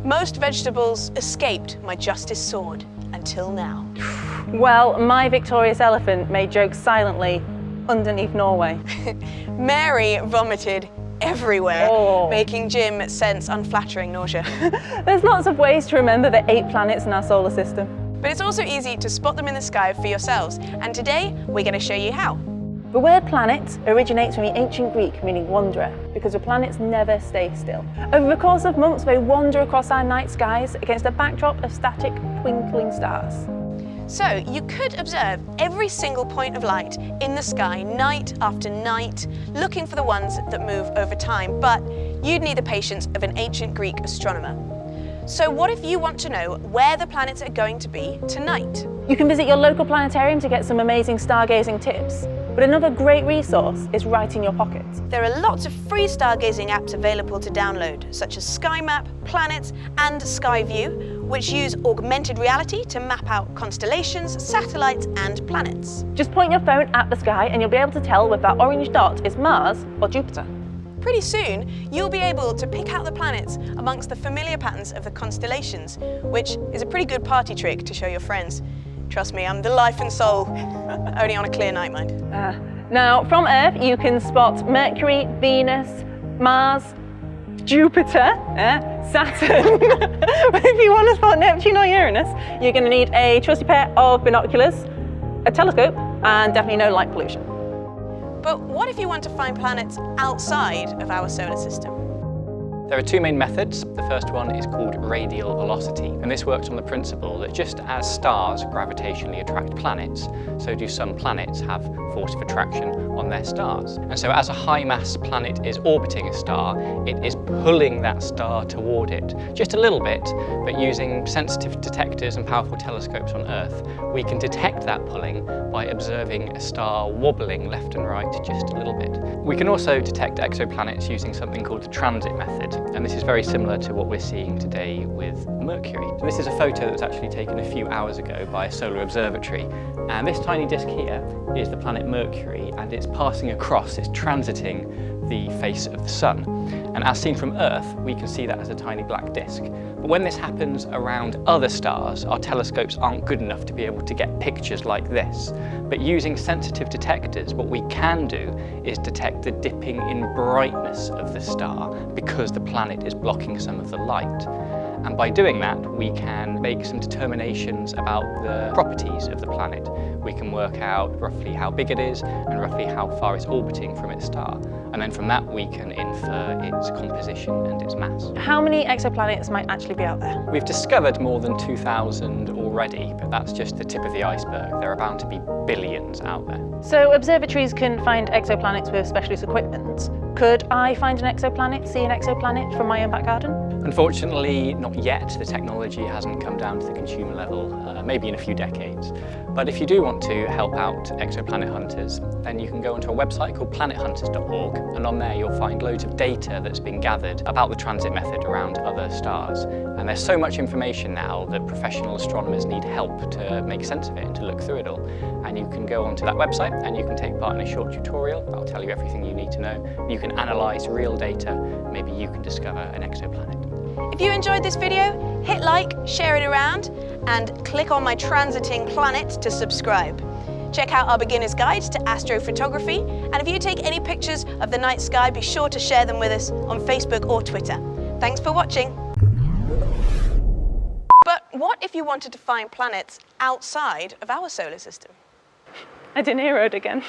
Most vegetables escaped my justice sword, until now. Well, my victorious elephant made jokes silently underneath Norway. Mary vomited everywhere, making Jim sense unflattering nausea. There's lots of ways to remember the 8 planets in our solar system. But it's also easy to spot them in the sky for yourselves, and today we're going to show you how. The word planet originates from the ancient Greek meaning wanderer, because the planets never stay still. Over the course of months, they wander across our night skies against a backdrop of static, twinkling stars. So you could observe every single point of light in the sky night after night, looking for the ones that move over time, but you'd need the patience of an ancient Greek astronomer. So what if you want to know where the planets are going to be tonight? You can visit your local planetarium to get some amazing stargazing tips. But another great resource is right in your pocket. There are lots of free stargazing apps available to download, such as Sky Map, Planets, and Sky View, which use augmented reality to map out constellations, satellites, and planets. Just point your phone at the sky and you'll be able to tell whether that orange dot is Mars or Jupiter. Pretty soon, you'll be able to pick out the planets amongst the familiar patterns of the constellations, which is a pretty good party trick to show your friends. Trust me, I'm the life and soul, only on a clear night, mind. Now, from Earth, you can spot Mercury, Venus, Mars, Jupiter, Saturn. But if you want to spot Neptune or Uranus, you're going to need a trusty pair of binoculars, a telescope, and definitely no light pollution. But what if you want to find planets outside of our solar system? There are 2 main methods. The first one is called radial velocity, and this works on the principle that just as stars gravitationally attract planets, so do some planets have force of attraction on their stars. And so as a high-mass planet is orbiting a star, it is pulling that star toward it. Just a little bit, but using sensitive detectors and powerful telescopes on Earth, we can detect that pulling by observing a star wobbling left and right just a little bit. We can also detect exoplanets using something called the transit method, and this is very similar to what we're seeing today with Mercury. So this is a photo that was actually taken a few hours ago by a solar observatory, and this tiny disk here is the planet Mercury, and it's passing across, it's transiting the face of the sun. And as seen from Earth, we can see that as a tiny black disk. But when this happens around other stars, our telescopes aren't good enough to be able to get pictures like this. But using sensitive detectors, what we can do is detect the dipping in brightness of the star because the planet is blocking some of the light. And by doing that, we can make some determinations about the properties of the planet. We can work out roughly how big it is and roughly how far it's orbiting from its star. And then from that, we can infer its composition and its mass. How many exoplanets might actually be out there? We've discovered more than 2,000 already, but that's just the tip of the iceberg. There are bound to be billions out there. So observatories can find exoplanets with specialist equipment. Could I find an exoplanet, see an exoplanet from my own back garden? Unfortunately, not yet. The technology hasn't come down to the consumer level, maybe in a few decades. But if you do want to help out exoplanet hunters, then you can go onto a website called planethunters.org, and on there you'll find loads of data that's been gathered about the transit method around other stars. And there's so much information now that professional astronomers need help to make sense of it and to look through it all. And you can go onto that website and you can take part in a short tutorial that'll tell you everything you need to know. You can analyse real data, maybe you can discover an exoplanet. If you enjoyed this video, hit like, share it around, and click on my transiting planet to subscribe. Check out our beginner's guide to astrophotography, and if you take any pictures of the night sky, be sure to share them with us on Facebook or Twitter. Thanks for watching. But what if you wanted to find planets outside of our solar system? I didn't hear it again.